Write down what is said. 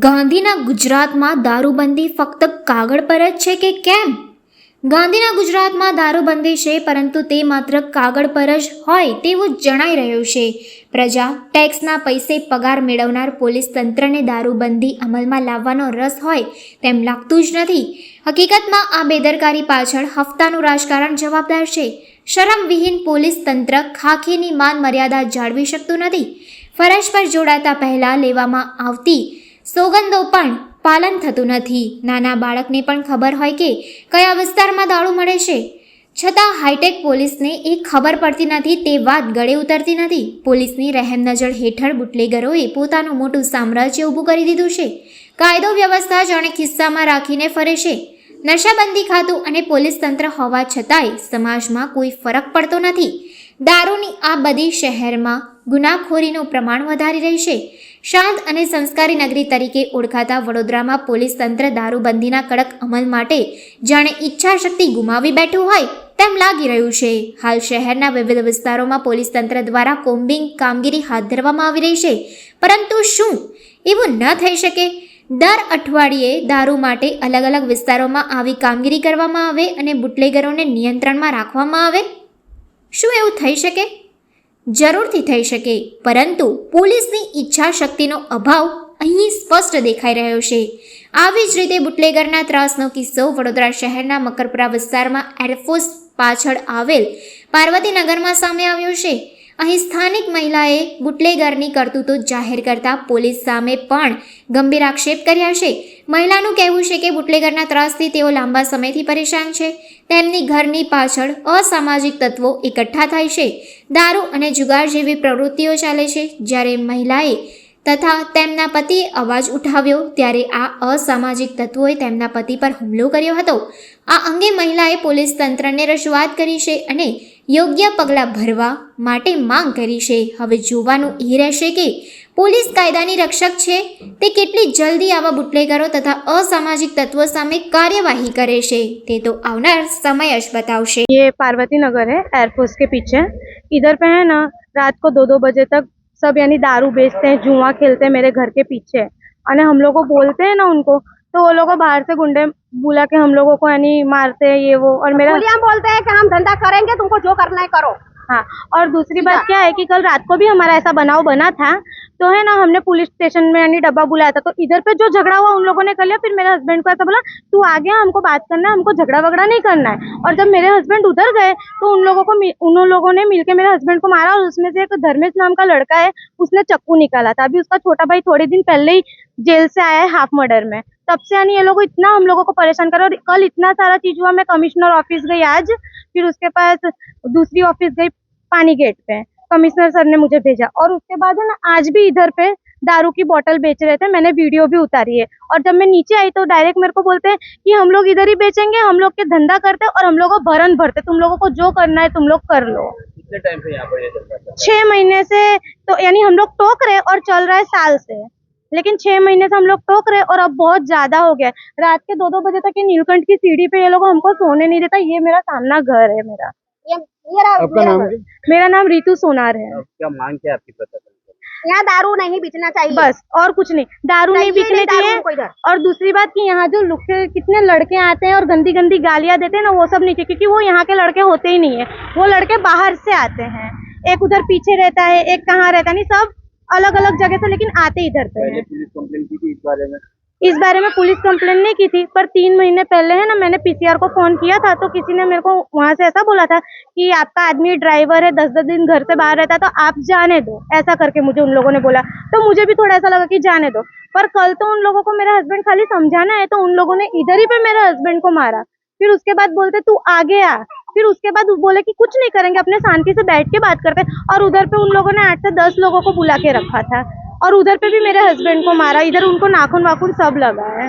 ગાંધીના ગુજરાતમાં દારૂબંધી ફક્ત કાગળ પર જ છે કે કેમ? ગાંધીના ગુજરાતમાં દારૂબંધી છે, પરંતુ તે માત્ર કાગળ પર જ હોય તેવું જણાઈ રહ્યું છે. પ્રજા ટેક્સના પૈસે પગાર મેળવનાર પોલીસ તંત્રને દારૂબંધી અમલમાં લાવવાનો રસ હોય તેમ લાગતું જ નથી. હકીકતમાં આ બેદરકારી પાછળ હફતાનું રાજકારણ જવાબદાર છે. શરમવિહીન પોલીસ તંત્ર ખાખીની માન મર્યાદા જાળવી શકતું નથી. ફરજ પર જોડાતા પહેલા લેવામાં આવતી સોગંદો પણ પાલન થતું નથી. નાના બાળકને પણ ખબર હોય કે કયા વિસ્તારમાં દારૂ મળે છે, છતાં હાઈટેક પોલીસને એ ખબર પડતી નથી. તે વાત ગળે ઉતરતી નથી. પોલીસની રહેમ નજર હેઠળ બુટલેગરોએ પોતાનું મોટું સામ્રાજ્ય ઊભું કરી દીધું છે. કાયદો વ્યવસ્થા જાણે ખિસ્સામાં રાખીને ફરે છે. નશાબંધી ખાતું અને પોલીસ તંત્ર હોવા છતાંય સમાજમાં કોઈ ફરક પડતો નથી. દારૂની આ બધી શહેરમાં ગુનાખોરીનું પ્રમાણ વધારી રહી છે. શાંત અને સંસ્કારી નગરી તરીકે ઓળખાતા વડોદરામાં પોલીસ તંત્ર દારૂબંધીના કડક અમલ માટે જાણે ઈચ્છાશક્તિ ગુમાવી બેઠું હોય તેમ લાગી રહ્યું છે. હાલ શહેરના વિવિધ વિસ્તારોમાં પોલીસ તંત્ર દ્વારા કોમ્બિંગ કામગીરી હાથ ધરવામાં આવી રહી છે. પરંતુ શું એવું ન થઈ શકે? દર અઠવાડિયે દારૂ માટે અલગ અલગ વિસ્તારોમાં આવી કામગીરી કરવામાં આવે અને બુટલેગરોને નિયંત્રણમાં રાખવામાં આવે? શું એવું થઈ શકે? જરૂરથી થઈ શકે, પરંતુ પોલીસની ઈચ્છા શક્તિનો અભાવ અહીં સ્પષ્ટ દેખાઈ રહ્યો છે. આવી જ રીતે બુટલેગરના ત્રાસનો કિસ્સો વડોદરા શહેરના મકરપુરા વિસ્તારમાં એરફોર્સ પાછળ આવેલ પાર્વતીનગરમાં સામે આવ્યો છે. અહીં સ્થાનિક મહિલાએ બુટલેગરની કરતૂતો જાહેર કરતા પોલીસ સામે પણ ગંભીર આક્ષેપ કર્યા છે. મહિલાનું કહેવું છે કે બુટલેગરના ત્રાસથી તેઓ લાંબા સમયથી પરેશાન છે. તેમની ઘરની પાછળ અસામાજિક તત્વો એકઠા થાય છે. દારૂ અને જુગાર જેવી પ્રવૃત્તિઓ ચાલે છે. જ્યારે મહિલાએ તથા તેમના પતિએ અવાજ ઉઠાવ્યો ત્યારે આ અસામાજિક તત્વોએ તેમના પતિ પર હુમલો કર્યો હતો. આ અંગે મહિલાએ પોલીસ તંત્રને રજૂઆત કરી છે અને યોગ્ય પગલાં ભરવા માટે માંગ કરી છે. હવે જોવાનું એ રહેશે કે પોલીસ કાયદાની રક્ષક છે તે કેટલી જલ્દી આવા બુટલેગરો તથા અસામાજિક તત્વો સામે કાર્યવાही કરે છે તે તો આવનાર समय જ बतावશે. ये पार्वती नगर है, एयरफोर्स के पीछे. इधर पे है ना, रात को 2-2 बजे तक सब यानी दारू बेचते हैं, जुआ खेलते हैं मेरे घर के पीछे. और हम लोग को बोलते हैं ना उनको, तो वो लोग बाहर से गुंडे बुला के हम लोगों को यानी मारते हैं ये वो. और मेरा हम बोलते हैं कि हम धंधा करेंगे, तुमको जो करना है करो. हाँ, और दूसरी बात क्या है कि कल रात को भी हमारा ऐसा बनाव बना था. तो है ना, हमने पुलिस स्टेशन में यानी डब्बा बुलाया था. तो इधर पे जो झगड़ा हुआ उन लोगों ने कर लिया. फिर मेरे हस्बैंड को ऐसा बोला, तू आ गया, हमको बात करना है, हमको झगड़ा वगड़ा नहीं करना है. और जब मेरे हस्बैंड उधर गए तो उन लोगों ने मिलके मेरे हस्बैंड को मारा. और उसमें से एक धर्मेश नाम का लड़का है, उसने चक्कू निकाला था. अभी उसका छोटा भाई थोड़े दिन पहले ही जेल से आया है हाफ मर्डर में. तब से यानी ये लोग इतना हम लोगों को परेशान कर. और कल इतना सारा चीज हुआ. मैं कमिश्नर ऑफिस गई आज, फिर उसके पास दूसरी ऑफिस गई पानी गेट पे, कमिश्नर सर ने मुझे भेजा. और उसके बाद है ना, आज भी इधर पे दारू की बोतल बेच रहे थे, मैंने वीडियो भी उतारी है. और जब मैं नीचे आई तो डायरेक्ट मेरे को बोलते हैं कि हम लोग इधर ही बेचेंगे, हम लोग के धंधा करते और हम लोग को भरन भरते, तुम लोगों को जो करना है तुम लोग कर लो. कितने टाइम से यहाँ पर ये चल रहा है? 6 महीने से. तो यानी हम लोग टोक रहे और चल रहा है साल से, लेकिन 6 महीने से हम लोग टोक रहे और अब बहुत ज्यादा हो गया. रात के 2-2 बजे तक ये नीलकंठ की सीढ़ी पे ये लोग हमको सोने नहीं देता. ये मेरा सामना घर है. आपका नाम है? मेरा नाम रितु सोनार है. क्या मांग क्या है आपकी प्रशासन से? यहाँ दारू नहीं बेचना चाहिए, बस और कुछ नहीं. दारू नहीं बिकने चाहिए. और दूसरी बात कि यहाँ जो कितने लड़के आते हैं और गंदी गंदी गालियाँ देते हैं ना, वो सब नहीं चाहिए, क्योंकि वो यहाँ के लड़के होते ही नहीं है. वो लड़के बाहर से आते हैं. एक उधर पीछे रहता है, एक कहाँ रहता है, नहीं सब अलग अलग जगह से, लेकिन आते इधर पे हैं. पुलिस कंप्लेंट की थी इस बारे में? इस बारे में पुलिस कंप्लेंट नहीं की थी, पर 3 महीने पहले है ना, मैंने पीसीआर को फोन किया था. तो किसी ने मेरे को वहां से ऐसा बोला था कि आपका आदमी ड्राइवर है, 10-10 दिन घर से बाहर रहता है, तो आप जाने दो, ऐसा करके मुझे उन लोगों ने बोला. तो मुझे भी थोड़ा ऐसा लगा कि जाने दो. पर कल तो उन लोगों को मेरा हस्बैंड खाली समझाना है, तो उन लोगों ने इधर ही पे मेरे हस्बैंड को मारा. फिर उसके बाद बोलते तू आगे आ. फिर उसके बाद बोले कि कुछ नहीं करेंगे, अपने शांति से बैठ के बात करते. और उधर पे उन लोगों ने 8 से 10 लोगों को बुला के रखा था. और उधर पे भी मेरे हस्बैंड को मारा. इधर उनको नाखून वाखून सब लगा है.